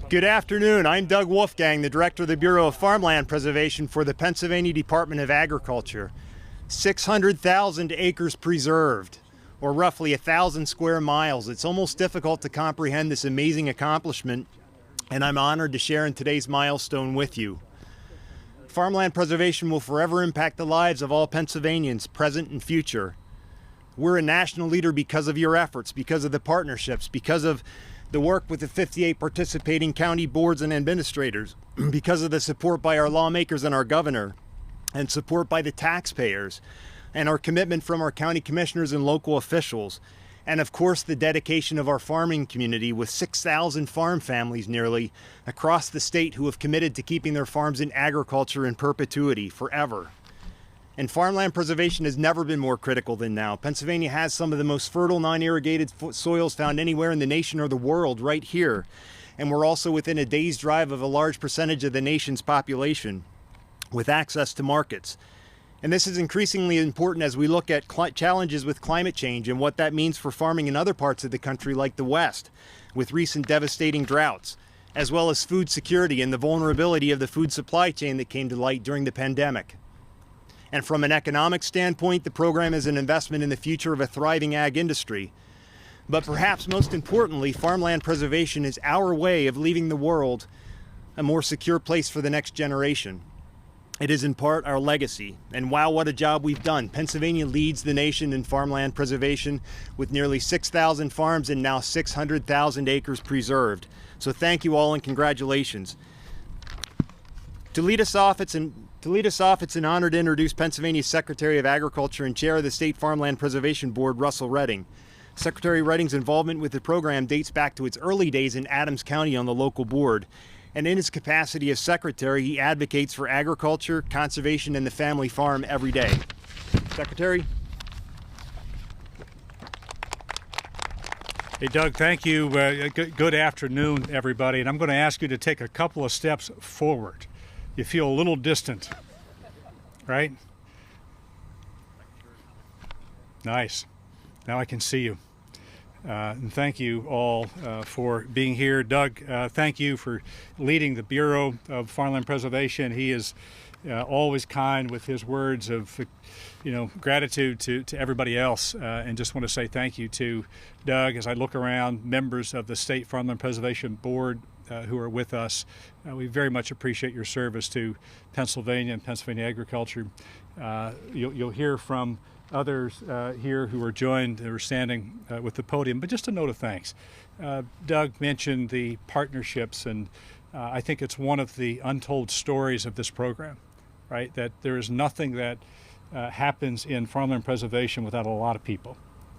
Good afternoon. I'm Doug Wolfgang, the Director of the Bureau of Farmland Preservation for the Pennsylvania Department of Agriculture. 600,000 acres preserved, or roughly 1,000 square miles. It's almost difficult to comprehend this amazing accomplishment, and I'm honored to share in today's milestone with you. Farmland preservation will forever impact the lives of all Pennsylvanians, present and future. We're a national leader because of your efforts, because of the partnerships, because of the work with the 58 participating county boards and administrators, because of the support by our lawmakers and our governor, and support by the taxpayers, and our commitment from our county commissioners and local officials, and of course the dedication of our farming community with 6,000 farm families nearly across the state who have committed to keeping their farms in agriculture in perpetuity forever. And farmland preservation has never been more critical than now. Pennsylvania has some of the most fertile non-irrigated soils found anywhere in the nation or the world right here. And we're also within a day's drive of a large percentage of the nation's population with access to markets. And this is increasingly important as we look at challenges with climate change and what that means for farming in other parts of the country like the West, with recent devastating droughts, as well as food security and the vulnerability of the food supply chain that came to light during the pandemic. And from an economic standpoint, the program is an investment in the future of a thriving ag industry. But perhaps most importantly, farmland preservation is our way of leaving the world a more secure place for the next generation. It is in part our legacy. And wow, what a job we've done. Pennsylvania leads the nation in farmland preservation with nearly 6,000 farms and now 600,000 acres preserved. So thank you all and congratulations. To lead us off, it's an honor to introduce Pennsylvania's Secretary of Agriculture and Chair of the State Farmland Preservation Board, Russell Redding. Secretary Redding's involvement with the program dates back to its early days in Adams County on the local board. And in his capacity as Secretary, he advocates for agriculture, conservation, and the family farm every day. Secretary? Hey, Doug, thank you. Good afternoon, everybody. And I'm going to ask you to take a couple of steps forward. You feel a little distant, right? Nice. Now I can see you. And thank you all for being here. Doug, thank you for leading the Bureau of Farmland Preservation. He is always kind with his words of, gratitude to everybody else. And just want to say thank you to Doug as I look around, members of the State Farmland Preservation Board who are with us. We very much appreciate your service to Pennsylvania and Pennsylvania agriculture. You'll hear from others here who are standing with the podium, but just a note of thanks. Doug mentioned the partnerships, and I think it's one of the untold stories of this program, right? That there is nothing that happens in farmland preservation without a lot of people,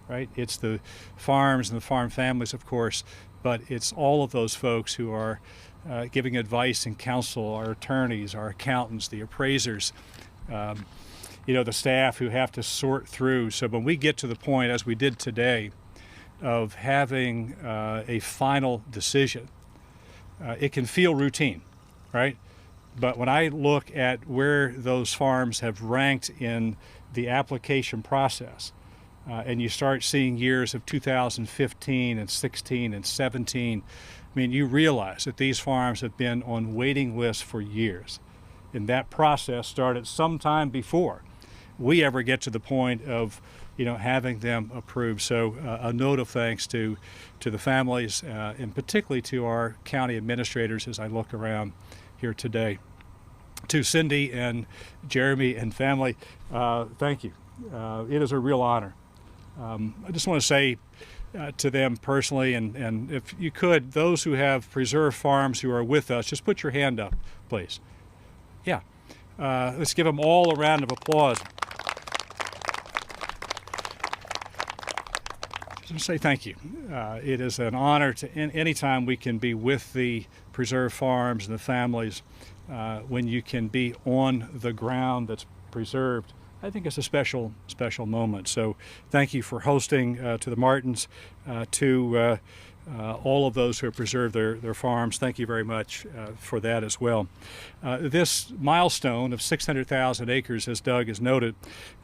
right? It's the farms and the farm families, of course, but it's all of those folks who are giving advice and counsel, our attorneys, our accountants, the appraisers, the staff who have to sort through. So when we get to the point, as we did today, of having a final decision, it can feel routine, right? But when I look at where those farms have ranked in the application process, and you start seeing years of 2015 and 16 and 17, you realize that these farms have been on waiting lists for years. And that process started sometime before we ever get to the point of, having them approved. So a note of thanks to the families, and particularly to our county administrators as I look around here today. To Cindy and Jeremy and family, thank you. It is a real honor. I just want to say to them personally, and if you could, those who have preserved farms who are with us, just put your hand up, please. Yeah. Let's give them all a round of applause. Just say thank you. It is an honor to anytime we can be with the preserved farms and the families, when you can be on the ground that's preserved. I think it's a special moment. So thank you for hosting to the Martins, to all of those who have preserved their farms. Thank you very much for that as well. This milestone of 600,000 acres, as Doug has noted,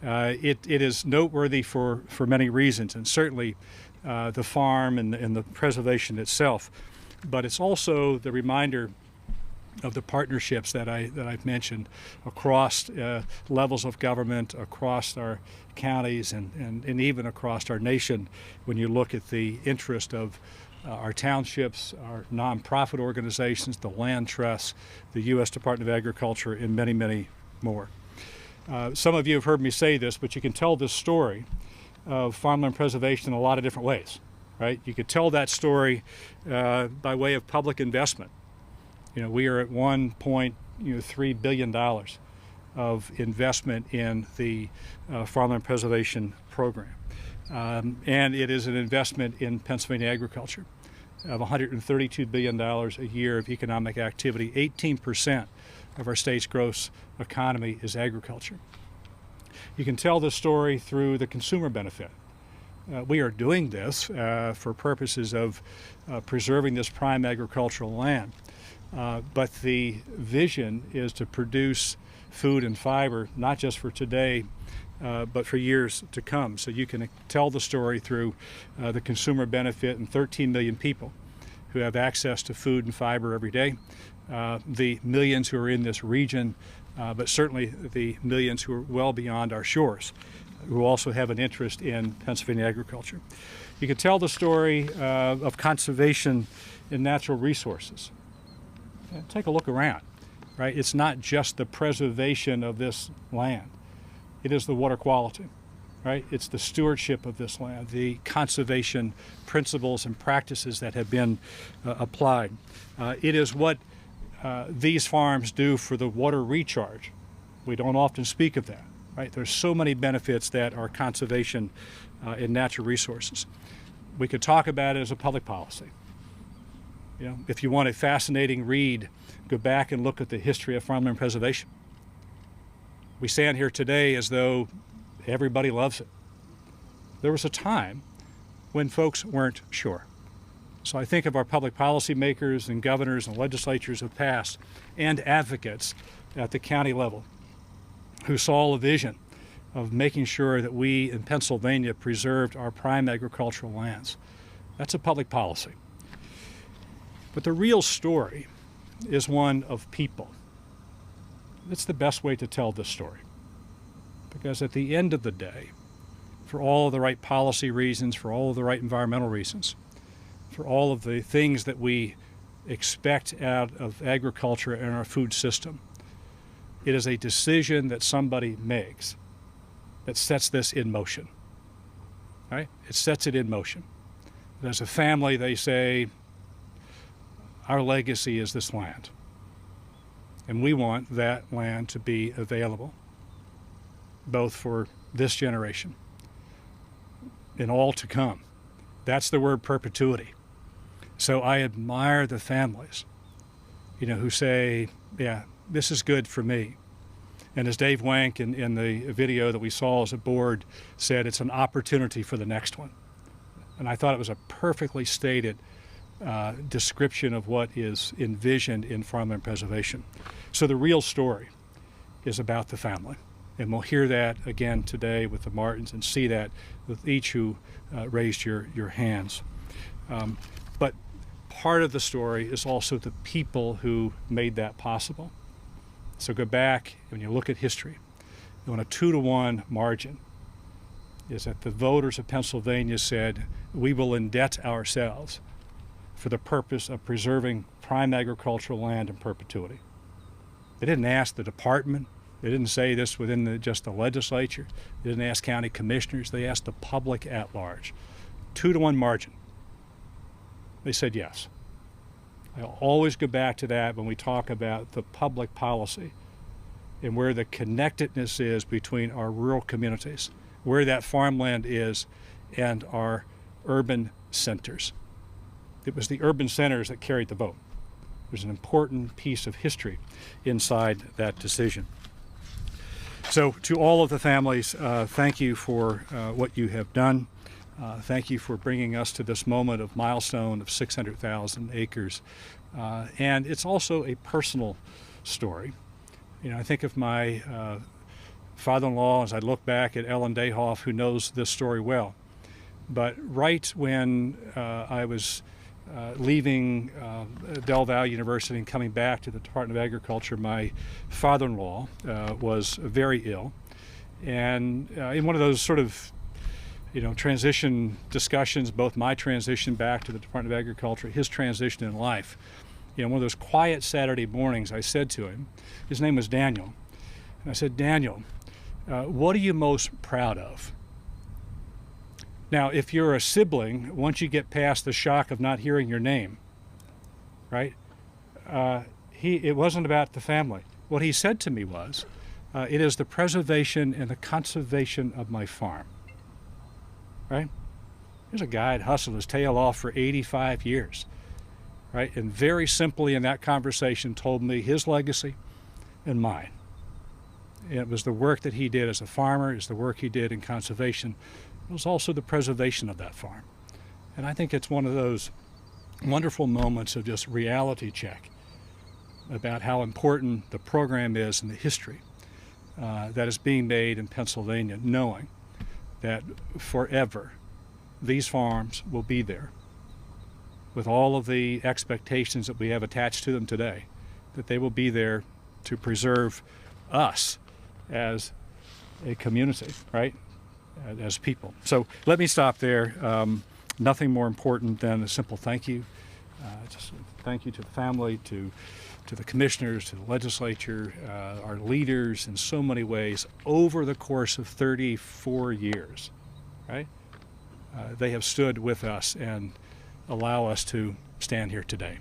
it is noteworthy for many reasons, and certainly the farm and the preservation itself. but it's also the reminder of the partnerships that I've mentioned across levels of government, across our counties, and even across our nation when you look at the interest of our townships, our nonprofit organizations, the land trusts, the U.S. Department of Agriculture, and many, many more. Some of you have heard me say this, but you can tell this story of farmland preservation in a lot of different ways, right? You could tell that story by way of public investment. We are at $1.3 billion of investment in the farmland preservation program. And it is an investment in Pennsylvania agriculture of $132 billion a year of economic activity. 18% of our state's gross economy is agriculture. You can tell the story through the consumer benefit. We are doing this for purposes of preserving this prime agricultural land. But the vision is to produce food and fiber, not just for today, but for years to come. So you can tell the story through the consumer benefit and 13 million people who have access to food and fiber every day, the millions who are in this region, but certainly the millions who are well beyond our shores, who also have an interest in Pennsylvania agriculture. You can tell the story of conservation in natural resources. Take a look around, right? It's not just the preservation of this land. It is the water quality, right? It's the stewardship of this land, the conservation principles and practices that have been applied. It is what these farms do for the water recharge. We don't often speak of that, right? There's so many benefits that are conservation in natural resources. We could talk about it as a public policy. If you want a fascinating read, go back and look at the history of farmland preservation. We stand here today as though everybody loves it. There was a time when folks weren't sure. So I think of our public policy makers and governors and legislatures of past and advocates at the county level who saw a vision of making sure that we in Pennsylvania preserved our prime agricultural lands. That's a public policy. But the real story is one of people. It's the best way to tell this story. Because at the end of the day, for all of the right policy reasons, for all of the right environmental reasons, for all of the things that we expect out of agriculture and our food system, it is a decision that somebody makes that sets this in motion. Right? It sets it in motion. And as a family, they say, our legacy is this land, and we want that land to be available both for this generation and all to come. That's the word perpetuity. So I admire the families, who say, yeah, this is good for me. And as Dave Wank in the video that we saw as a board said, it's an opportunity for the next one. And I thought it was a perfectly stated description of what is envisioned in farmland preservation. So the real story is about the family. And we'll hear that again today with the Martins and see that with each who raised your hands. But part of the story is also the people who made that possible. So go back, when you look at history, on a 2-to-1 margin, is that the voters of Pennsylvania said, we will indebt ourselves for the purpose of preserving prime agricultural land in perpetuity. They didn't ask the department. They didn't say this within just the legislature. They didn't ask county commissioners. They asked the public at large. 2-to-1 margin. They said yes. I'll always go back to that when we talk about the public policy and where the connectedness is between our rural communities, where that farmland is, and our urban centers. It was the urban centers that carried the vote. There's an important piece of history inside that decision. So to all of the families, thank you for what you have done. Thank you for bringing us to this moment of milestone of 600,000 acres. And it's also a personal story. I think of my father-in-law as I look back at Ellen Dayhoff, who knows this story well. But right when I was leaving Del Valle University and coming back to the Department of Agriculture, my father-in-law was very ill. And in one of those sort of, transition discussions, both my transition back to the Department of Agriculture, his transition in life, one of those quiet Saturday mornings, I said to him, his name was Daniel, and I said, Daniel, what are you most proud of? Now, if you're a sibling, once you get past the shock of not hearing your name, right, it wasn't about the family. What he said to me was, it is the preservation and the conservation of my farm, right? Here's a guy that hustled his tail off for 85 years, right? And very simply in that conversation told me his legacy and mine. It was the work that he did as a farmer, it's the work he did in conservation. It was also the preservation of that farm. And I think it's one of those wonderful moments of just reality check about how important the program is and the history that is being made in Pennsylvania, knowing that forever these farms will be there with all of the expectations that we have attached to them today, that they will be there to preserve us as a community, right? As people. So let me stop there. Nothing more important than a simple thank you. Just thank you to the family, to the commissioners, to the legislature, our leaders in so many ways over the course of 34 years, right? They have stood with us and allow us to stand here today.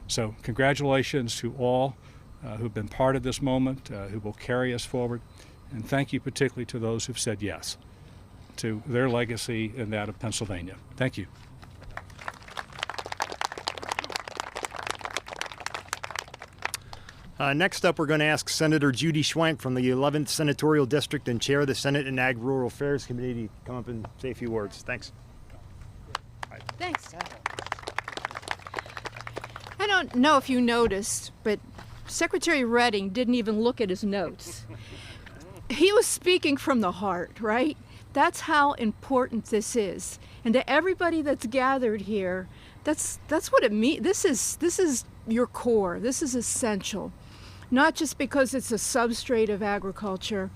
So congratulations to all who've been part of this moment, who will carry us forward, and thank you particularly to those who've said yes to their legacy and that of Pennsylvania. Thank you. Next up, we're going to ask Senator Judy Schwank from the 11th Senatorial District and Chair of the Senate and Ag Rural Affairs Committee to come up and say a few words. Thanks. Thanks. I don't know if you noticed, but Secretary Redding didn't even look at his notes. He was speaking from the heart, right? That's how important this is. And to everybody that's gathered here, that's what it means. This is your core. This is essential. Not just because it's a substrate of agriculture,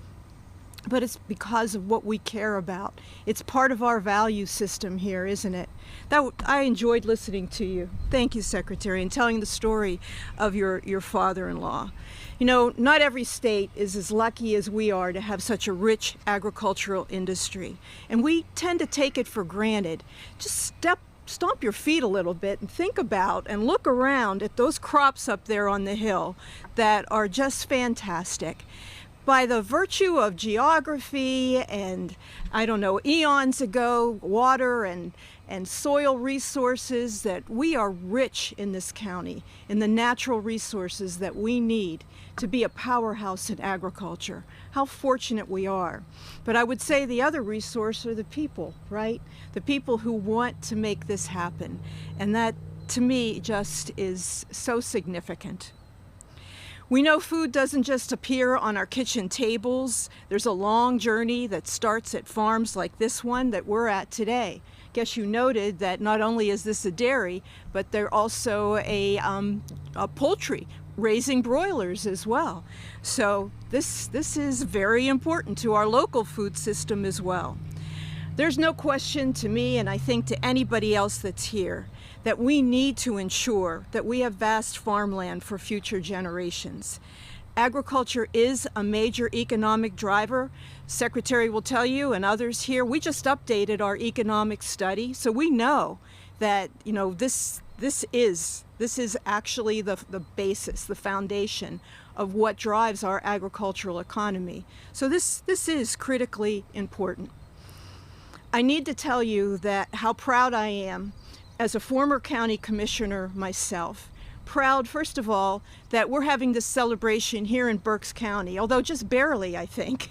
but it's because of what we care about. It's part of our value system here, isn't it? I enjoyed listening to you. Thank you, Secretary, and telling the story of your father-in-law. Not every state is as lucky as we are to have such a rich agricultural industry, and we tend to take it for granted. Just stomp your feet a little bit and think about and look around at those crops up there on the hill that are just fantastic. By the virtue of geography and, eons ago, water and soil resources, that we are rich in this county in the natural resources that we need to be a powerhouse in agriculture. How fortunate we are. But I would say the other resource are the people, right? The people who want to make this happen. And that, to me, just is so significant. We know food doesn't just appear on our kitchen tables. There's a long journey that starts at farms like this one that we're at today. Guess you noted that not only is this a dairy, but they're also a poultry, raising broilers as well. So this is very important to our local food system as well. There's no question to me, and I think to anybody else that's here, that we need to ensure that we have vast farmland for future generations. Agriculture is a major economic driver. Secretary will tell you, and others here, we just updated our economic study, so we know that this is actually the basis, the foundation of what drives our agricultural economy. So this is critically important. I need to tell you that how proud I am as a former county commissioner myself, proud, first of all, that we're having this celebration here in Berks County, although just barely, I think.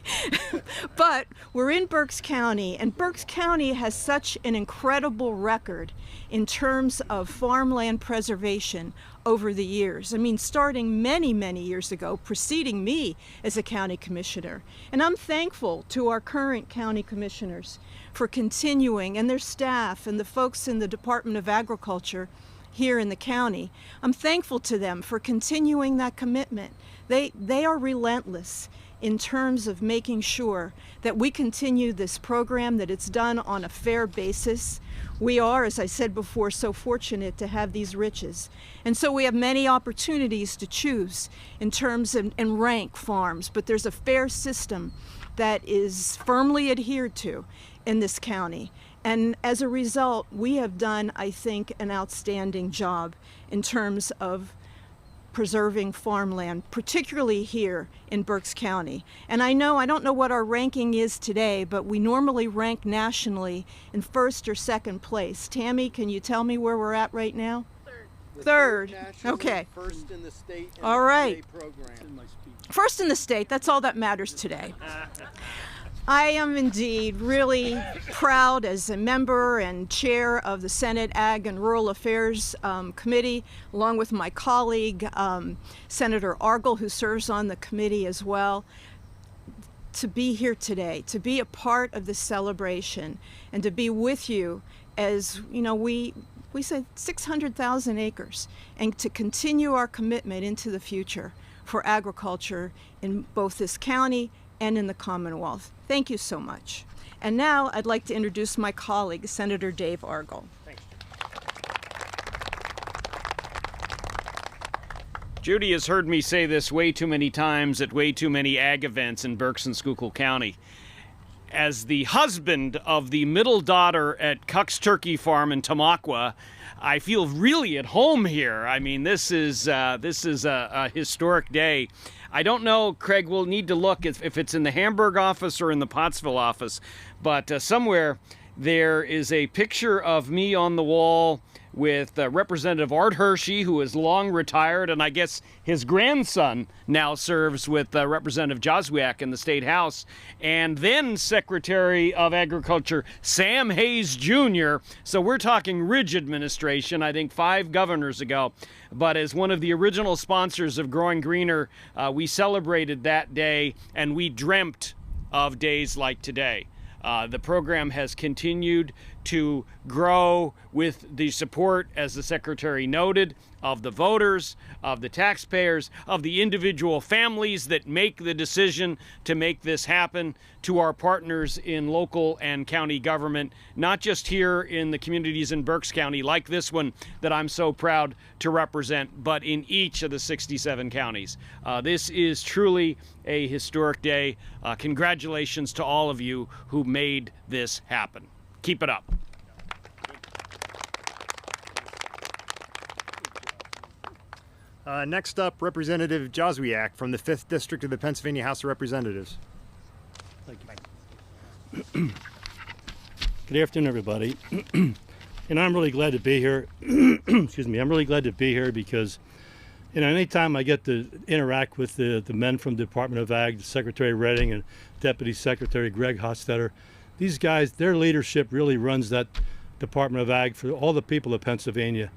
But we're in Berks County, and Berks County has such an incredible record in terms of farmland preservation over the years. I mean, starting many, many years ago, preceding me as a county commissioner. And I'm thankful to our current county commissioners for continuing, and their staff and the folks in the Department of Agriculture here in the county. I'm thankful to them for continuing that commitment. They are relentless in terms of making sure that we continue this program, that it's done on a fair basis. We are, as I said before, so fortunate to have these riches. And so we have many opportunities to choose in terms of, and rank farms, but there's a fair system that is firmly adhered to in this county. And as a result, we have done, I think, an outstanding job in terms of preserving farmland, particularly here in Berks County. And I don't know what our ranking is today, but we normally rank nationally in first or second place. Tammy, can you tell me where we're at right now? Third. Okay. First in the state. All right. Program. First in the state, that's all that matters today. I am indeed really proud as a member and chair of the Senate Ag and Rural Affairs Committee, along with my colleague, Senator Argle, who serves on the committee as well, to be here today, to be a part of this celebration, and to be with you as, you know, we said 600,000 acres, and to continue our commitment into the future for agriculture in both this county and in the Commonwealth. Thank you so much. And now I'd like to introduce my colleague, Senator Dave Argle. Thanks. Judy has heard me say this way too many times at way too many ag events in Berks and Schuylkill County. As the husband of the middle daughter at Cuck's Turkey Farm in Tamaqua, I feel really at home here. I mean, this is a historic day. I don't know, Craig, we'll need to look if it's in the Hamburg office or in the Pottsville office, but somewhere there is a picture of me on the wall with Representative Art Hershey, who is long retired, and I guess his grandson now serves with Representative Joswiak in the State House, and then Secretary of Agriculture Sam Hayes Jr. So we're talking Ridge administration, I think 5 governors ago. But as one of the original sponsors of Growing Greener, we celebrated that day, and we dreamt of days like today. The program has continued to grow with the support, as the Secretary noted, of the voters, of the taxpayers, of the individual families that make the decision to make this happen, to our partners in local and county government, not just here in the communities in Berks County like this one that I'm so proud to represent, but in each of the 67 counties. This is truly a historic day. Congratulations to all of you who made this happen. Keep it up. Next up, Representative Joswiak from the 5th District of the Pennsylvania House of Representatives. Thank you. Good afternoon, everybody. And I'm really glad to be here. Excuse me. I'm really glad to be here because, you know, anytime I get to interact with the men from the Department of Ag, Secretary Redding and Deputy Secretary Greg Hostetter, these guys, their leadership really runs that Department of Ag for all the people of Pennsylvania.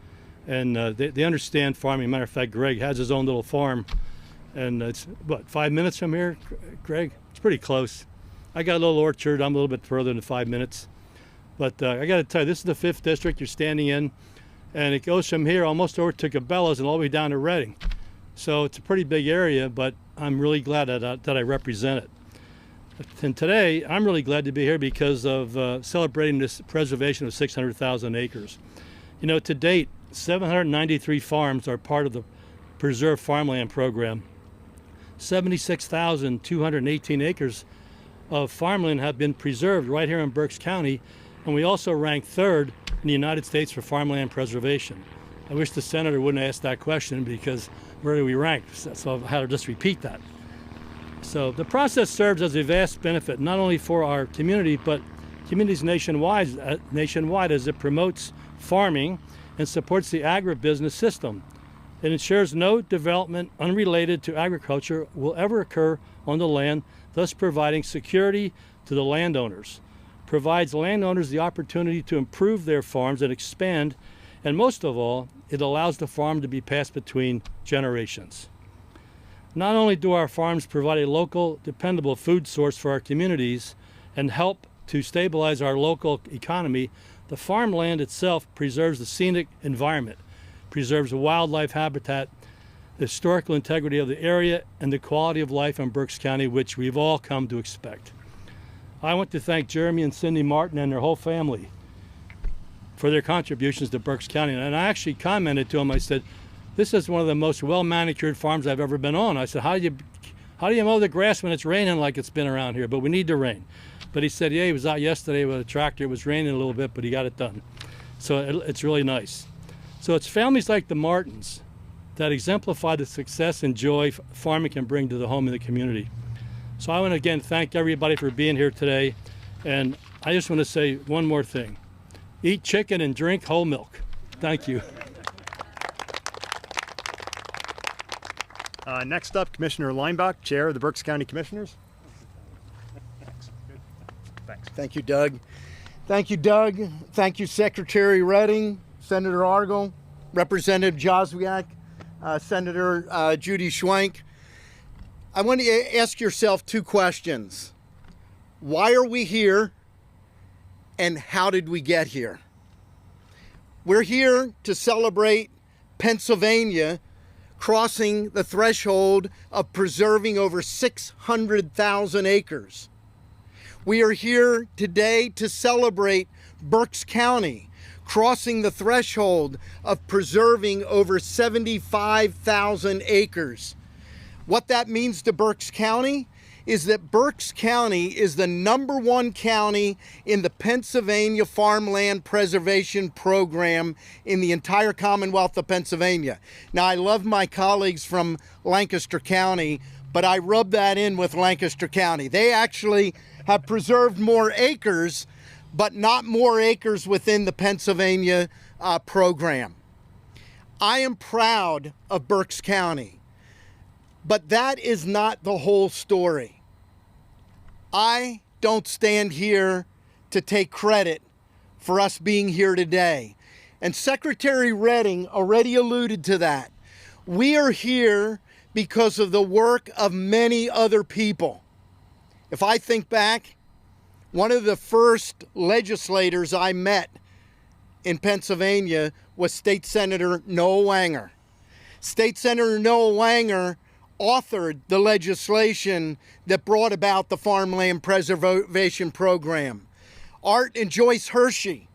And they understand farming. Matter of fact, Greg has his own little farm. And it's, what, 5 minutes from here, Greg? It's pretty close. I got a little orchard. I'm a little bit further than 5 minutes. But I got to tell you, this is the 5th District you're standing in. And it goes from here almost over to Cabela's and all the way down to Reading. So it's a pretty big area, but I'm really glad that I represent it. And today, I'm really glad to be here because of celebrating this preservation of 600,000 acres. You know, to date, 793 farms are part of the Preserved Farmland program. 76,218 acres of farmland have been preserved right here in Berks County, and we also rank 3rd in the United States for farmland preservation. I wish the senator wouldn't ask that question because where do we rank? So I had to just repeat that. So the process serves as a vast benefit not only for our community, but communities nationwide as it promotes farming and supports the agribusiness system. It ensures no development unrelated to agriculture will ever occur on the land, thus providing security to the landowners. Provides landowners the opportunity to improve their farms and expand, and most of all, it allows the farm to be passed between generations. Not only do our farms provide a local, dependable food source for our communities and help to stabilize our local economy, the farmland itself preserves the scenic environment, preserves the wildlife habitat, the historical integrity of the area, and the quality of life in Berks County, which we've all come to expect. I want to thank Jeremy and Cindy Martin and their whole family for their contributions to Berks County. And I actually commented to them, I said, this is one of the most well-manicured farms I've ever been on. I said, how do you mow the grass when it's raining like it's been around here? But we need the rain. But he said, yeah, he was out yesterday with a tractor. It was raining a little bit, but he got it done. So it's really nice. So it's families like the Martins that exemplify the success and joy farming can bring to the home and the community. So I want to again thank everybody for being here today. And I just want to say one more thing. Eat chicken and drink whole milk. Thank you. Next up, Commissioner Leinbach, Chair of the Berks County Commissioners. Thanks. Thank you, Doug. Thank you, Doug. Thank you, Secretary Redding, Senator Argle, Representative Joswiak, Senator Judy Schwank. I want to ask yourself two questions. Why are we here, and how did we get here? We're here to celebrate Pennsylvania crossing the threshold of preserving over 600,000 acres. We are here today to celebrate Berks County crossing the threshold of preserving over 75,000 acres. What that means to Berks County is that Berks County is the #1 county in the Pennsylvania Farmland Preservation Program in the entire Commonwealth of Pennsylvania. Now, I love my colleagues from Lancaster County, but I rub that in with Lancaster County. They actually have preserved more acres, but not more acres within the Pennsylvania program. I am proud of Berks County. But that is not the whole story. I don't stand here to take credit for us being here today. And Secretary Redding already alluded to that. We are here because of the work of many other people. If I think back, one of the first legislators I met in Pennsylvania was State Senator Noah Wanger. State Senator Noah Wanger authored the legislation that brought about the Farmland Preservation Program. Art and Joyce Hershey,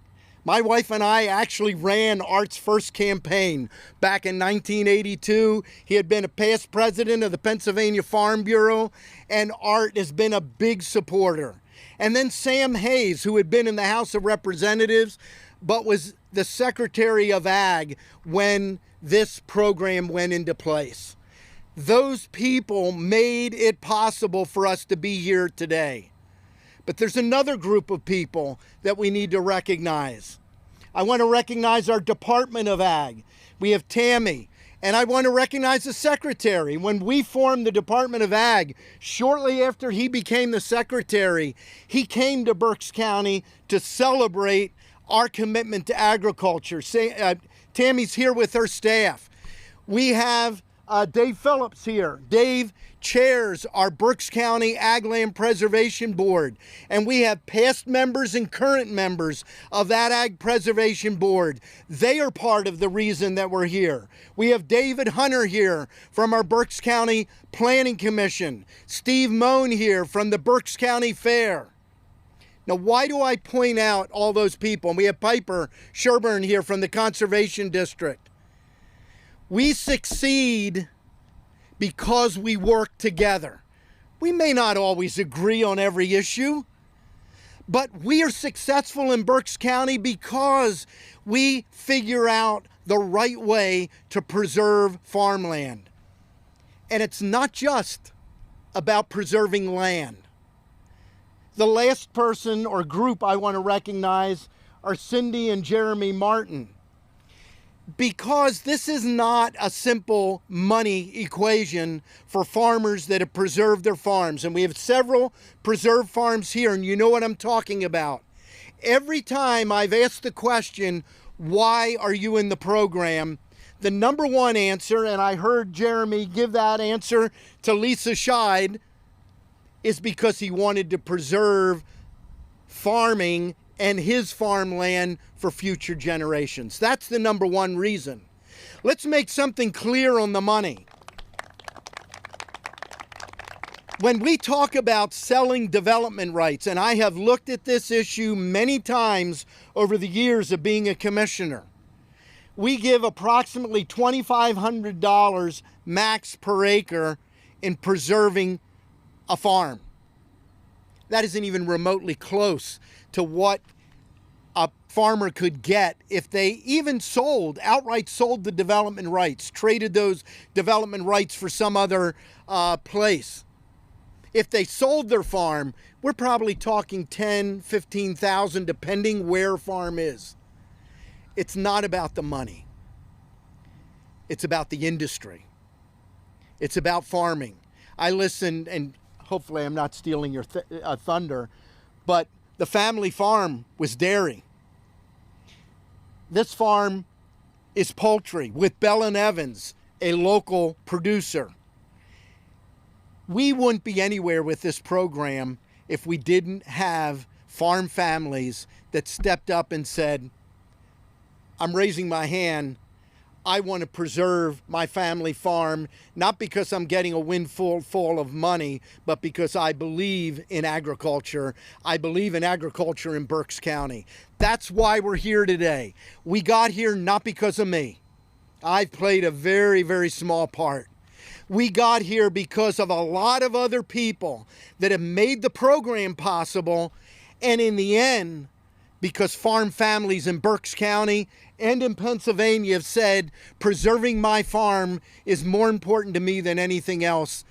my wife and I actually ran Art's first campaign back in 1982. He had been a past president of the Pennsylvania Farm Bureau, and Art has been a big supporter. And then Sam Hayes, who had been in the House of Representatives, but was the Secretary of Ag when this program went into place. Those people made it possible for us to be here today. But there's another group of people that we need to recognize. I want to recognize our Department of Ag. We have Tammy, and I want to recognize the Secretary. When we formed the Department of Ag, shortly after he became the Secretary, he came to Berks County to celebrate our commitment to agriculture. Tammy's here with her staff. We have Dave Phillips here. Dave chairs our Berks County Ag Land Preservation Board, and we have past members and current members of that Ag Preservation Board. They are part of the reason that we're here. We have David Hunter here from our Berks County Planning Commission. Steve Moan here from the Berks County Fair. Now, why do I point out all those people? And we have Piper Sherburne here from the Conservation District. We succeed because we work together. We may not always agree on every issue, but we are successful in Berks County because we figure out the right way to preserve farmland. And it's not just about preserving land. The last person or group I want to recognize are Cindy and Jeremy Martin. because this is not a simple money equation for farmers that have preserved their farms. And we have several preserved farms here, and you know what I'm talking about. Every time I've asked the question, why are you in the program? The number one answer, and I heard Jeremy give that answer to Lisa Scheid, is because he wanted to preserve farming and his farmland for future generations. That's the number one reason. Let's make something clear on the money. When we talk about selling development rights, and I have looked at this issue many times over the years of being a commissioner, we give approximately $2,500 max per acre in preserving a farm. That isn't even remotely close to what a farmer could get if they even outright sold the development rights, traded those development rights for some other place. If they sold their farm, we're probably talking $10,000, $15,000, depending where a farm is. It's not about the money. It's about the industry. It's about farming. I listened, and hopefully I'm not stealing your thunder, but the family farm was dairy. This farm is poultry with Bell and Evans, a local producer. We wouldn't be anywhere with this program if we didn't have farm families that stepped up and said, I'm raising my hand. I want to preserve my family farm, not because I'm getting a windfall of money, but because I believe in agriculture. I believe in agriculture in Berks County. That's why we're here today. We got here not because of me. I've played a very, very small part. We got here because of a lot of other people that have made the program possible, and in the end, because farm families in Berks County and in Pennsylvania have said, preserving my farm is more important to me than anything else.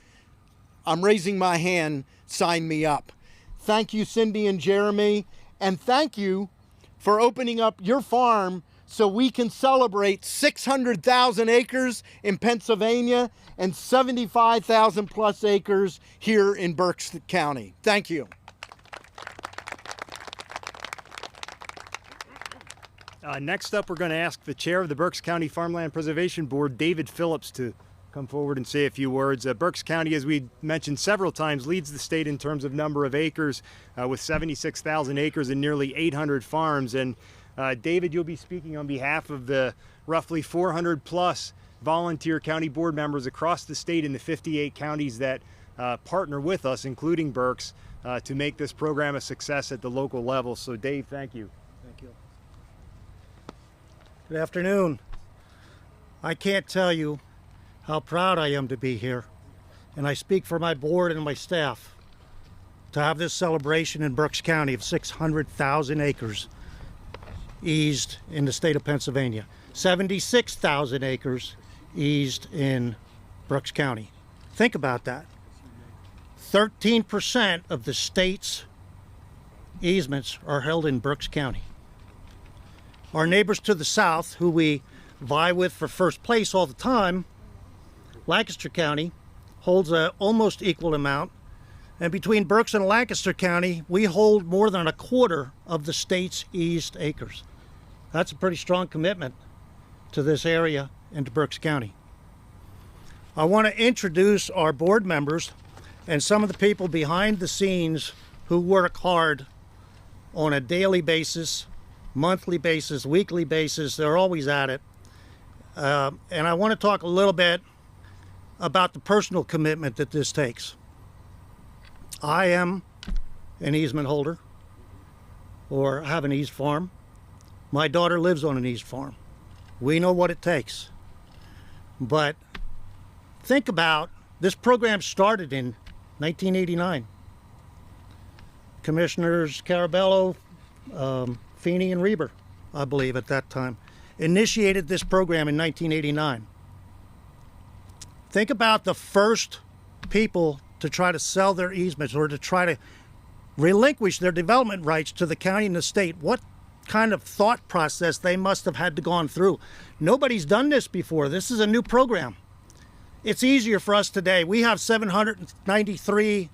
I'm raising my hand, sign me up. Thank you, Cindy and Jeremy, and thank you for opening up your farm so we can celebrate 600,000 acres in Pennsylvania and 75,000 plus acres here in Berks County. Thank you. Next up, we're going to ask the chair of the Berks County Farmland Preservation Board, David Phillips, to come forward and say a few words. Berks County, as we mentioned several times, leads the state in terms of number of acres with 76,000 acres and nearly 800 farms. And David, you'll be speaking on behalf of the roughly 400 plus volunteer county board members across the state in the 58 counties that partner with us, including Berks, to make this program a success at the local level. So Dave, thank you. Thank you. Good afternoon. I can't tell you how proud I am to be here, and I speak for my board and my staff, to have this celebration in Berks County of 600,000 acres eased in the state of Pennsylvania, 76,000 acres eased in Berks County. Think about that. 13% of the state's easements are held in Berks County. Our neighbors to the south, who we vie with for first place all the time, Lancaster County, holds an almost equal amount. And between Berks and Lancaster County, we hold more than a quarter of the state's eased acres. That's a pretty strong commitment to this area and to Berks County. I want to introduce our board members and some of the people behind the scenes who work hard on a daily basis, monthly basis, weekly basis. They're always at it. And I want to talk a little bit about the personal commitment that this takes. I am an easement holder, or have an eased farm. My daughter lives on an eased farm. We know what it takes. But think about, this program started in 1989. Commissioners Carabello, Feeney and Reber, I believe at that time, initiated this program in 1989. Think about the first people to try to sell their easements or to try to relinquish their development rights to the county and the state. What kind of thought process they must have had to gone through. Nobody's done this before. This is a new program. It's easier for us today. We have 793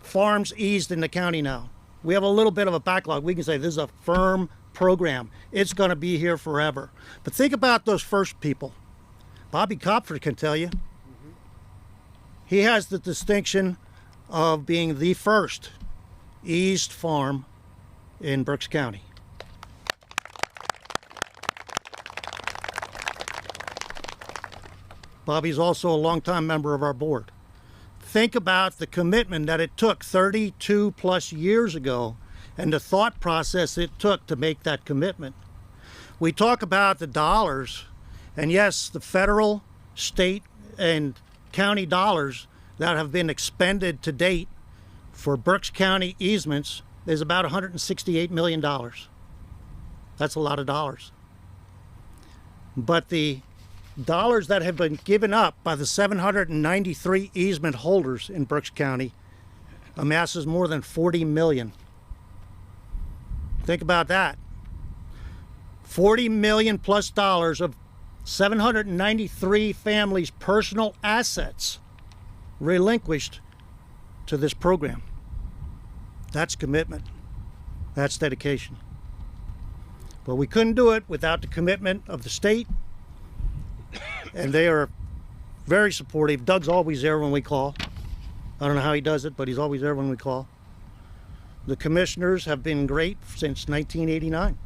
farms eased in the county now. We have a little bit of a backlog. We can say this is a firm program. It's going to be here forever. But think about those first people. Bobby Kopfer can tell you. He has the distinction of being the first eased farm in Berks County. Bobby's also a longtime member of our board. Think about the commitment that it took 32 plus years ago and the thought process it took to make that commitment. We talk about the dollars, and yes, the federal, state, and county dollars that have been expended to date for Berks County easements is about $168 million. That's a lot of dollars. But the dollars that have been given up by the 793 easement holders in Berks County amasses more than 40 million. Think about that. 40 million plus dollars of 793 families' personal assets relinquished to this program. That's commitment. That's dedication. But we couldn't do it without the commitment of the state, and they are very supportive. Doug's always there when we call. I don't know how he does it, but he's always there when we call. The commissioners have been great since 1989.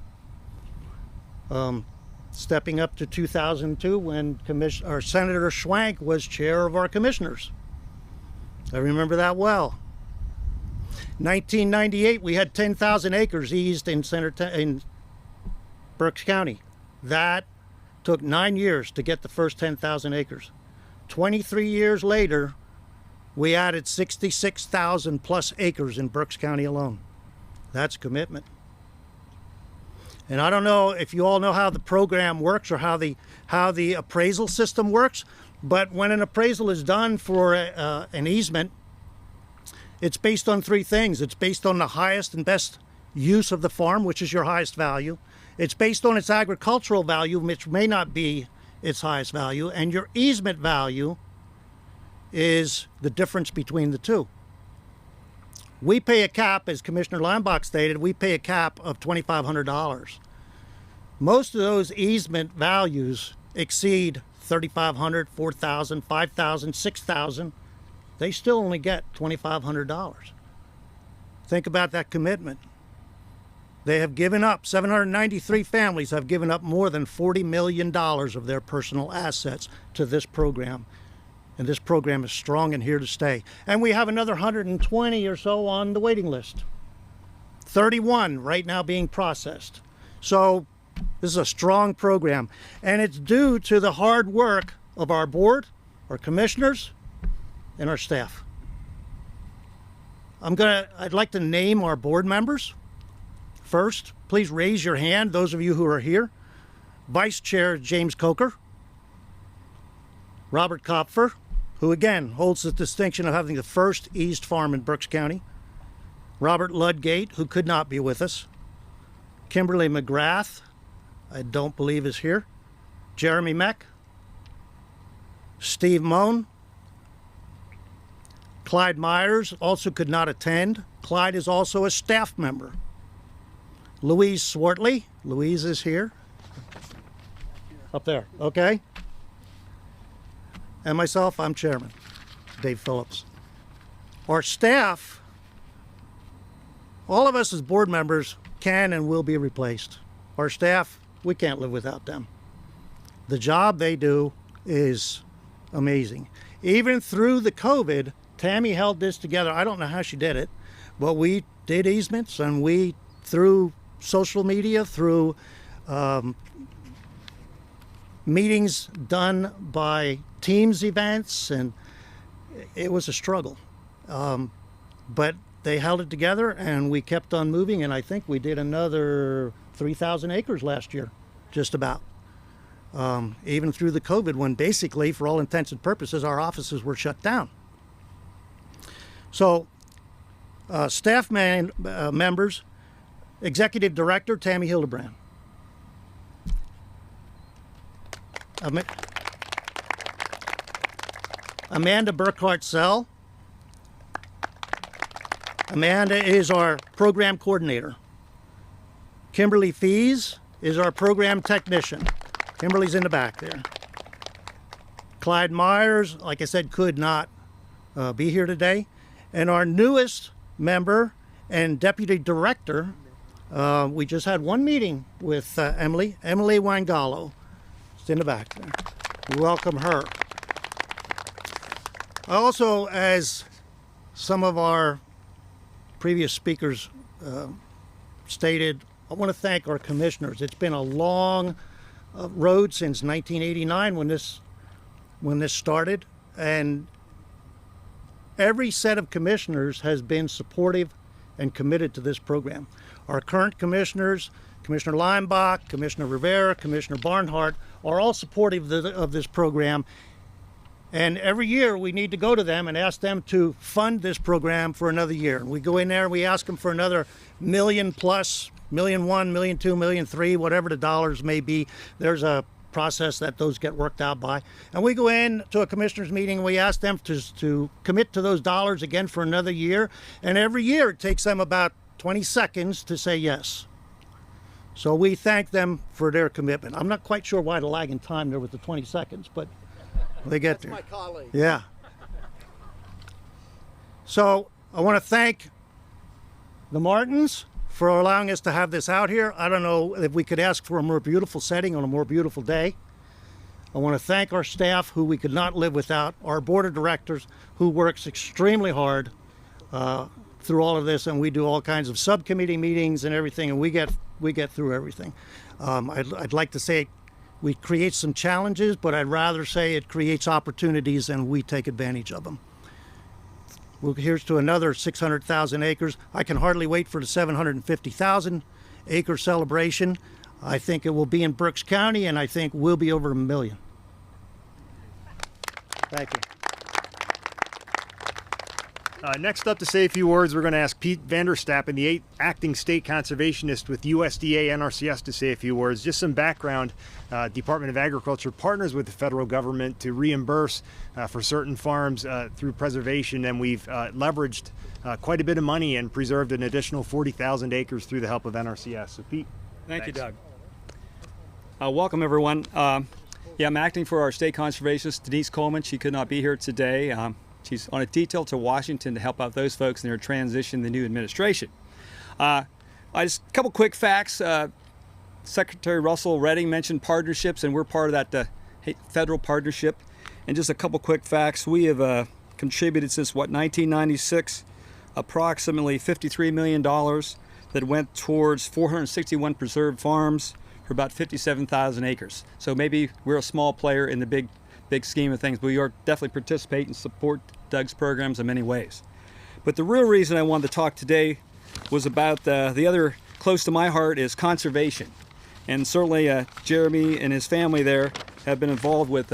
Stepping up to 2002 when Senator Schwank was chair of our commissioners. I remember that well. 1998, we had 10,000 acres eased in Berks County. That took 9 years to get the first 10,000 acres. 23 years later, we added 66,000 plus acres in Berks County alone. That's commitment. And I don't know if you all know how the program works or how the appraisal system works, but when an appraisal is done for an easement, it's based on three things. It's based on the highest and best use of the farm, which is your highest value. It's based on its agricultural value, which may not be its highest value, and your easement value is the difference between the two. We pay a cap, as Commissioner Lambach stated, we pay a cap of $2,500. Most of those easement values exceed $3,500, $4,000, $5,000, $6,000. They still only get $2,500. Think about that commitment. They have given up, 793 families have given up more than $40 million of their personal assets to this program. And this program is strong and here to stay. And we have another 120 or so on the waiting list. 31 right now being processed. So this is a strong program. And it's due to the hard work of our board, our commissioners, and our staff. I'd like to name our board members. First, please raise your hand, those of you who are here. Vice Chair James Coker. Robert Kopfer, who again holds the distinction of having the first eased farm in Berks County. Robert Ludgate, who could not be with us. Kimberly McGrath, I don't believe is here. Jeremy Meck. Steve Moan. Clyde Myers also could not attend. Clyde is also a staff member. Louise Swartley. Louise is here. Up there, okay. And myself, I'm chairman, Dave Phillips. Our staff, all of us as board members can and will be replaced. Our staff, we can't live without them. The job they do is amazing. Even through the COVID, Tammy held this together. I don't know how she did it, but we did easements, and we, through social media, through meetings done by Teams events, and it was a struggle. But they held it together, and we kept on moving, and I think we did another 3,000 acres last year, just about. Even through the COVID, when basically, for all intents and purposes, our offices were shut down. So staff members, Executive Director Tammy Hildebrand. Amanda Burkhart-Sell. Amanda is our program coordinator. Kimberly Fees is our program technician. Kimberly's in the back there. Clyde Myers, like I said, could not be here today. And our newest member and deputy director, we just had one meeting with Emily Wangalo. It's in the back there. We welcome her. Also, as some of our previous speakers stated, I want to thank our commissioners. It's been a long road since 1989 when this started, and every set of commissioners has been supportive and committed to this program. Our current commissioners, Commissioner Leimbach, Commissioner Rivera, Commissioner Barnhart, are all supportive of this program. And every year we need to go to them and ask them to fund this program for another year. We go in there and we ask them for another million plus, $1.1 million, $1.2 million, $1.3 million, whatever the dollars may be. There's a process that those get worked out by. And we go in to a commissioners meeting and we ask them to commit to those dollars again for another year. And every year it takes them about 20 seconds to say yes. So we thank them for their commitment. I'm not quite sure why the lag in time there with the 20 seconds, but they get there. That's my colleague. Yeah. So I want to thank the Martins for allowing us to have this out here. I don't know if we could ask for a more beautiful setting on a more beautiful day. I want to thank our staff, who we could not live without, our board of directors, who works extremely hard through all of this, and we do all kinds of subcommittee meetings and everything, and we get through everything. I'd like to say we create some challenges, but I'd rather say it creates opportunities and we take advantage of them. Well, here's to another 600,000 acres. I can hardly wait for the 750,000 acre celebration. I think it will be in Berks County, and I think we'll be over 1 million. Thank you. Next up to say a few words, we're going to ask Pete Vanderstappen, the acting state conservationist with USDA NRCS, to say a few words. Just some background. Department of Agriculture partners with the federal government to reimburse for certain farms through preservation, and we've leveraged quite a bit of money and preserved an additional 40,000 acres through the help of NRCS. So Pete. Thank you, Doug. Welcome, everyone. I'm acting for our state conservationist, Denise Coleman. She could not be here today. She's on a detail to Washington to help out those folks in their transition to the new administration. Just a couple quick facts. Secretary Russell Redding mentioned partnerships, and we're part of that federal partnership. And just a couple quick facts. We have contributed since, 1996, approximately $53 million that went towards 461 preserved farms for about 57,000 acres. So maybe we're a small player in the big scheme of things, but we are definitely participate and support Doug's programs in many ways. But the real reason I wanted to talk today was about the other close to my heart is conservation. And certainly Jeremy and his family there have been involved with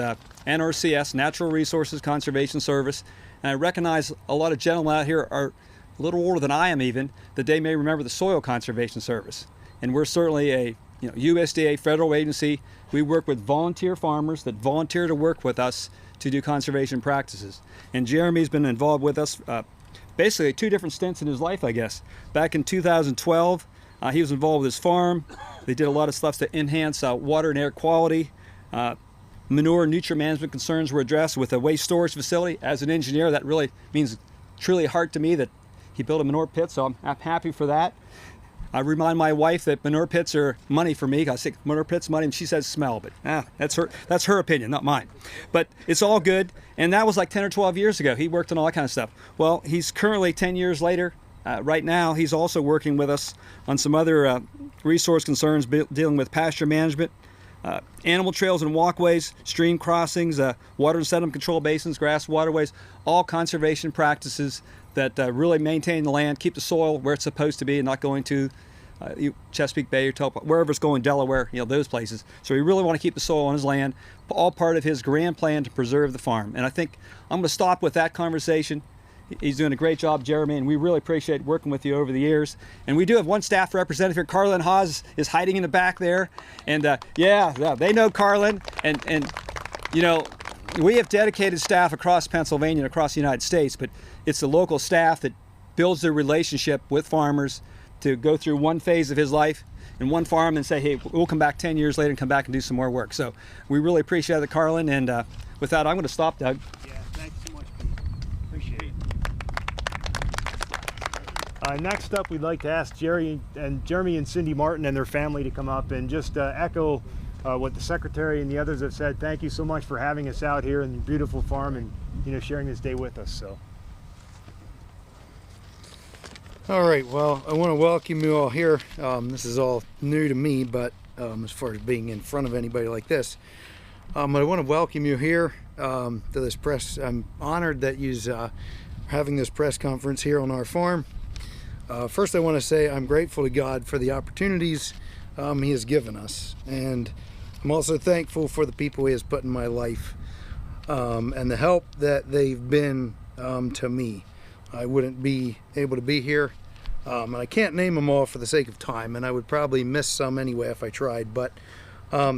NRCS, Natural Resources Conservation Service. And I recognize a lot of gentlemen out here are a little older than I am even, that they may remember the Soil Conservation Service. And we're certainly a USDA federal agency. We work with volunteer farmers that volunteer to work with us to do conservation practices. And Jeremy's been involved with us basically 2 different stints in his life, I guess. Back in 2012, he was involved with his farm. They did a lot of stuff to enhance water and air quality. Manure and nutrient management concerns were addressed with a waste storage facility. As an engineer, that really means truly heart to me that he built a manure pit, so I'm happy for that. I remind my wife that manure pits are money for me. I say manure pits money, and she says smell, but that's her opinion, not mine. But it's all good, and that was like 10 or 12 years ago. He worked on all that kind of stuff. Well, he's currently 10 years later. Right now, he's also working with us on some other resource concerns dealing with pasture management, animal trails and walkways, stream crossings, water and sediment control basins, grass waterways, all conservation practices that really maintain the land, keep the soil where it's supposed to be and not going to Chesapeake Bay or Tulpa, wherever it's going, Delaware, those places. So we really want to keep the soil on his land, all part of his grand plan to preserve the farm. And I think I'm going to stop with that conversation He's doing a great job, Jeremy, and we really appreciate working with you over the years. And we do have one staff representative here. Carlin Haas is hiding in the back there. And yeah, they know Carlin. And you know, we have dedicated staff across Pennsylvania and across the United States, but it's the local staff that builds their relationship with farmers to go through one phase of his life in one farm and say, hey, we'll come back 10 years later and come back and do some more work. So we really appreciate it, Carlin. And with that, I'm going to stop, Doug. Yeah, thanks so much, Pete. Appreciate it. Next up, we'd like to ask Jeremy and Cindy Martin and their family to come up and just echo what the Secretary and the others have said. Thank you so much for having us out here in the beautiful farm and, you know, sharing this day with us. So. All right, well, I want to welcome you all here. This is all new to me, but as far as being in front of anybody like this, I want to welcome you here to this press. I'm honored that you're having this press conference here on our farm. First, I want to say I'm grateful to God for the opportunities He has given us, and I'm also thankful for the people He has put in my life and the help that they've been to me. I wouldn't be able to be here, and I can't name them all for the sake of time, and I would probably miss some anyway if I tried. But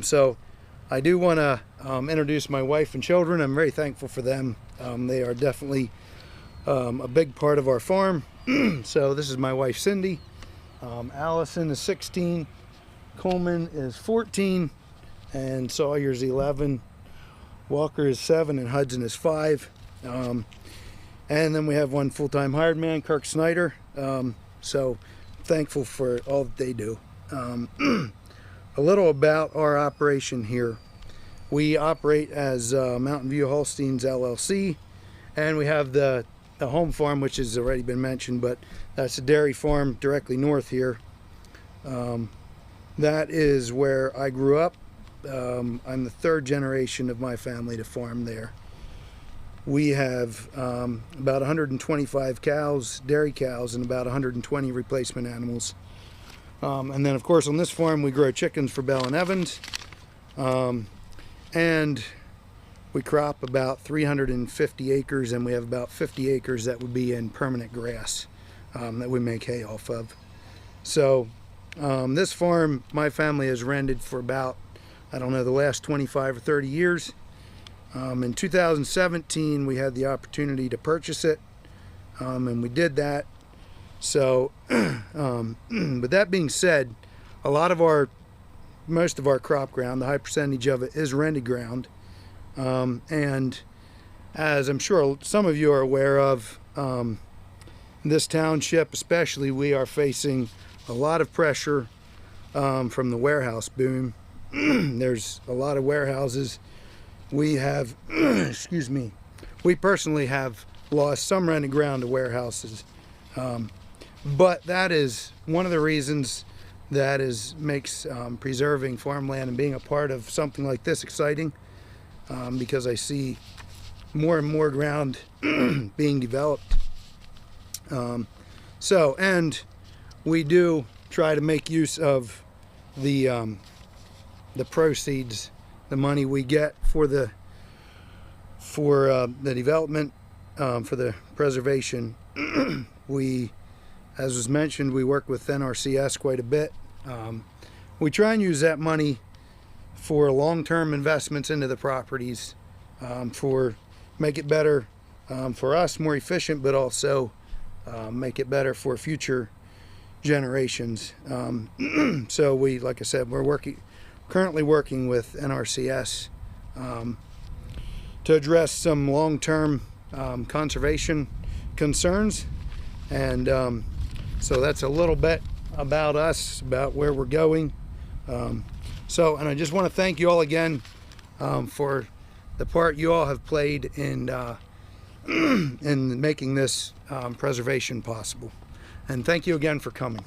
so I do want to introduce my wife and children. I'm very thankful for them. They are definitely a big part of our farm. So this is my wife Cindy. Allison is 16, Coleman is 14, and Sawyer's 11, Walker is 7, and Hudson is 5. And then we have one full-time hired man, Kirk Snyder. So thankful for all that they do. A little about our operation here. We operate as Mountain View Holsteins LLC, and we have the home farm, which has already been mentioned, but that's a dairy farm directly north here. That is where I grew up. I'm the third generation of my family to farm there. We have about 125 cows, dairy cows, and about 120 replacement animals. And then, of course, on this farm, we grow chickens for Bell and Evans. And we crop about 350 acres, and we have about 50 acres that would be in permanent grass that we make hay off of. So this farm, my family has rented for about, I don't know, the last 25 or 30 years. In 2017, we had the opportunity to purchase it, and we did that. So, with that being said, most of our crop ground, the high percentage of it is rented ground. And as I'm sure some of you are aware of, this township especially, we are facing a lot of pressure from the warehouse boom. There's a lot of warehouses. We have, excuse me, we personally have lost some rented ground to warehouses. But that is one of the reasons that makes preserving farmland and being a part of something like this exciting, because I see more and more ground being developed. And we do try to make use of the proceeds, the money we get for the development, for the preservation. As was mentioned, we work with NRCS quite a bit. We try and use that money for long-term investments into the properties, for make it better for us, more efficient, but also make it better for future generations. So we, like I said, we're currently working with NRCS to address some long-term conservation concerns, and so that's a little bit about us, about where we're going. And I just want to thank you all again for the part you all have played in making this preservation possible. And thank you again for coming.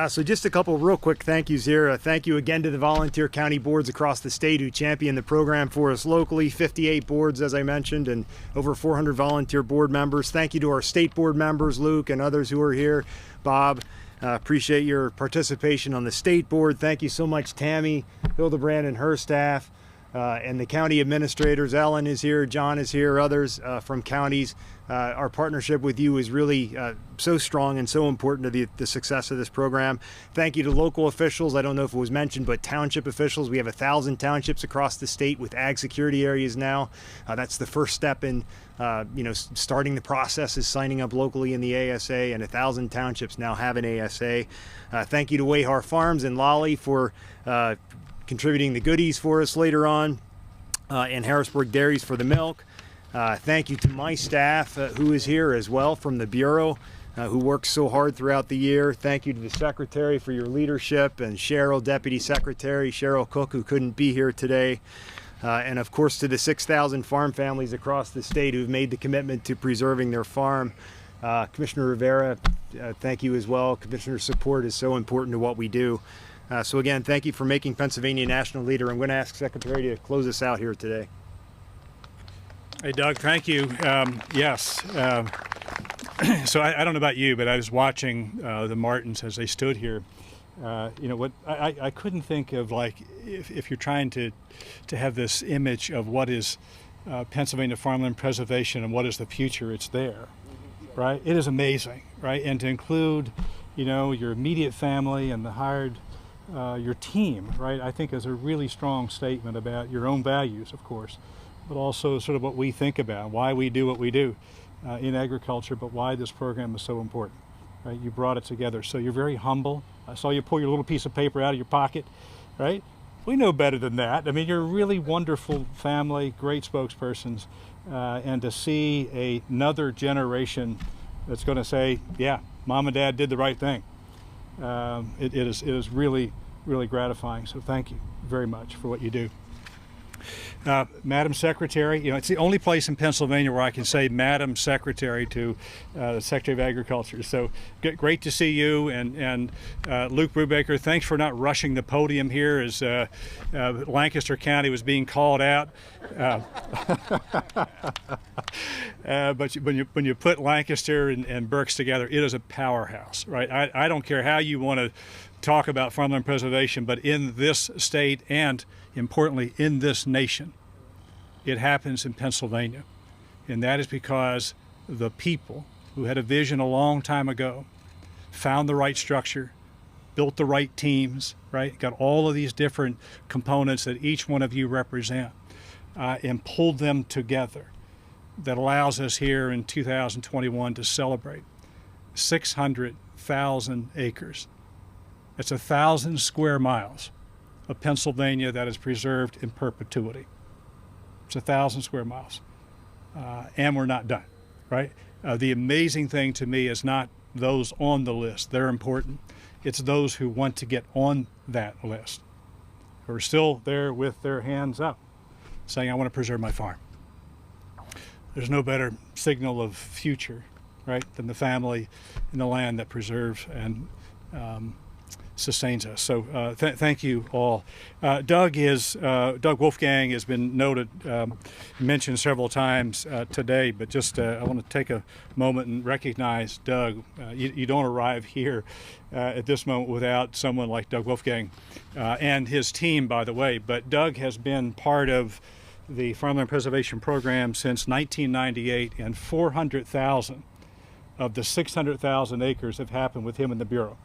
So just a couple real quick thank yous here. Thank you again to the volunteer county boards across the state who champion the program for us locally. 58 boards, as I mentioned, and over 400 volunteer board members. Thank you to our state board members, Luke, and others who are here, Bob. Appreciate your participation on the state board. Thank you so much, Tammy, Hildebrand, and her staff, and the county administrators. Ellen is here, John is here, others from counties. Our partnership with you is really so strong and so important to the success of this program. Thank you to local officials. I don't know if it was mentioned, but township officials. We have 1,000 townships across the state with ag security areas now. That's the first step in starting the process is signing up locally in the ASA, and 1,000 townships now have an ASA. Thank you to Wayhar Farms and Lolly for contributing the goodies for us later on, and Harrisburg Dairies for the milk. Thank you to my staff who is here as well from the Bureau, who works so hard throughout the year. Thank you to the Secretary for your leadership, and Cheryl, Deputy Secretary Cheryl Cook, who couldn't be here today. And of course to the 6,000 farm families across the state who've made the commitment to preserving their farm. Commissioner Rivera, thank you as well. Commissioner support is so important to what we do. So again, thank you for making Pennsylvania a national leader. I'm going to ask Secretary to close us out here today. Hey, Doug, thank you. Yes. So I don't know about you, but I was watching the Martins as they stood here. What I couldn't think of, like, if you're trying to have this image of what is Pennsylvania farmland preservation and what is the future, it's there, right? It is amazing, right? And to include, your immediate family and the hired, your team, right? I think is a really strong statement about your own values, of course, but also sort of what we think about, why we do what we do in agriculture, but why this program is so important. Right? You brought it together. So you're very humble. I saw you pull your little piece of paper out of your pocket, right? We know better than that. I mean, you're a really wonderful family, great spokespersons, and to see another generation that's going to say, yeah, Mom and Dad did the right thing. It is really, really gratifying. So thank you very much for what you do. Madam Secretary, it's the only place in Pennsylvania where I can say Madam Secretary to the Secretary of Agriculture. So great to see you, and Luke Brubaker, thanks for not rushing the podium here as Lancaster County was being called out. But when you put Lancaster and Berks together, it is a powerhouse, right? I don't care how you want to talk about farmland preservation, but in this state and importantly in this nation, it happens in Pennsylvania. And that is because the people who had a vision a long time ago found the right structure, built the right teams, right? Got all of these different components that each one of you represent, and pulled them together. That allows us here in 2021 to celebrate 600,000 acres. That's 1,000 square miles of Pennsylvania that is preserved in perpetuity. It's 1,000 square miles. And we're not done, right? The amazing thing to me is not those on the list. They're important. It's those who want to get on that list, who are still there with their hands up, saying, I want to preserve my farm. There's no better signal of future, right, than the family and the land that preserves and sustains us. So thank you all. Doug Wolfgang has been noted, mentioned several times today, but just I want to take a moment and recognize Doug. You don't arrive here at this moment without someone like Doug Wolfgang and his team, by the way. But Doug has been part of the Farmland Preservation Program since 1998, and 400,000 of the 600,000 acres have happened with him in the Bureau.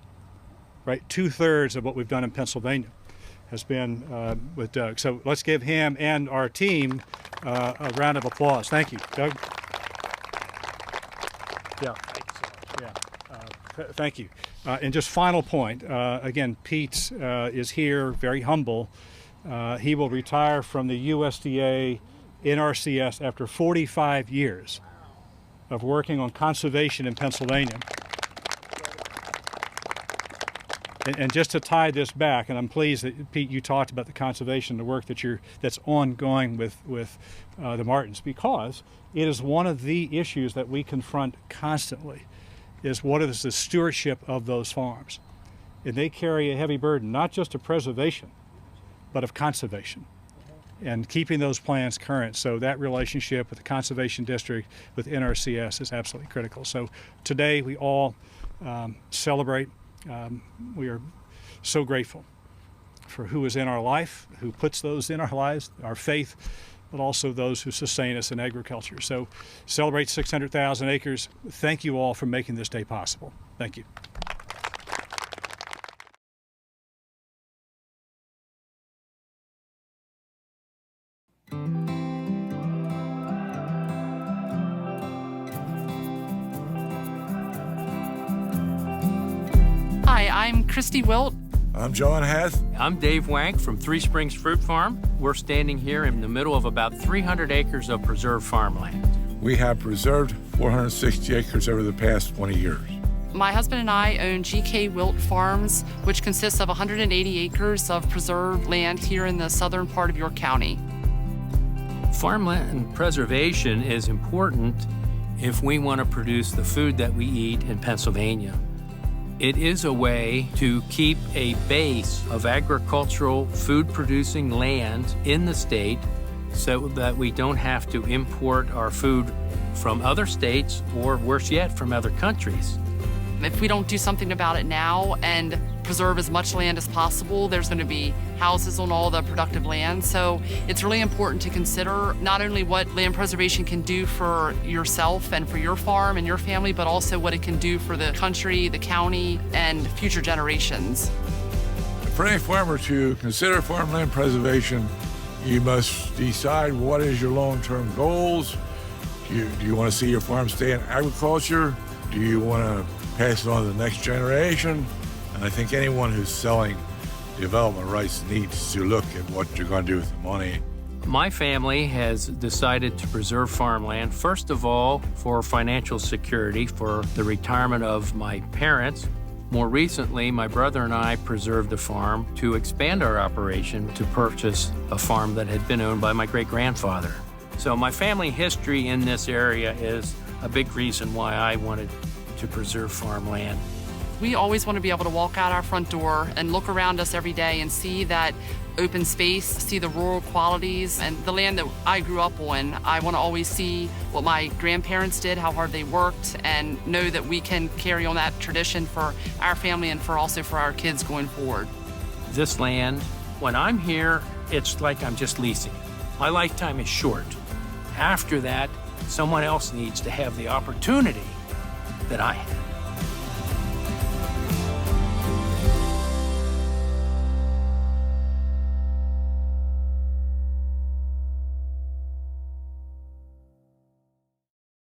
Right, 2/3 of what we've done in Pennsylvania has been with Doug. So let's give him and our team a round of applause. Thank you, Doug. Thank you. And just final point, again, Pete is here, very humble. He will retire from the USDA NRCS after 45 years of working on conservation in Pennsylvania. And just to tie this back, and I'm pleased that, Pete, you talked about the conservation, the work that's ongoing with the Martins, because it is one of the issues that we confront constantly, is what is the stewardship of those farms. And they carry a heavy burden, not just of preservation, but of conservation and keeping those plans current. So that relationship with the Conservation District, with NRCS, is absolutely critical. So today we all celebrate We are so grateful for who is in our life, who puts those in our lives, our faith, but also those who sustain us in agriculture. So celebrate 600,000 acres. Thank you all for making this day possible. Thank you. Hi, I'm Christy Wilt. I'm John Hath. I'm Dave Wank from Three Springs Fruit Farm. We're standing here in the middle of about 300 acres of preserved farmland. We have preserved 460 acres over the past 20 years. My husband and I own GK Wilt Farms, which consists of 180 acres of preserved land here in the southern part of York County. Farmland preservation is important if we want to produce the food that we eat in Pennsylvania. It is a way to keep a base of agricultural food-producing land in the state so that we don't have to import our food from other states or, worse yet, from other countries. If we don't do something about it now and preserve as much land as possible, there's going to be houses on all the productive land. So it's really important to consider not only what land preservation can do for yourself and for your farm and your family, but also what it can do for the country, the county, and future generations. For any farmer to consider farmland preservation, you must decide what is your long-term goals. Do you want to see your farm stay in agriculture? Do you want to pass it on to the next generation? And I think anyone who's selling development rights needs to look at what you're going to do with the money. My family has decided to preserve farmland, first of all, for financial security for the retirement of my parents. More recently, my brother and I preserved the farm to expand our operation to purchase a farm that had been owned by my great-grandfather. So my family history in this area is a big reason why I wanted to preserve farmland. We always want to be able to walk out our front door and look around us every day and see that open space, see the rural qualities, and the land that I grew up on. I want to always see what my grandparents did, how hard they worked, and know that we can carry on that tradition for our family and also for our kids going forward. This land, when I'm here, it's like I'm just leasing. My lifetime is short. After that, someone else needs to have the opportunity that I have.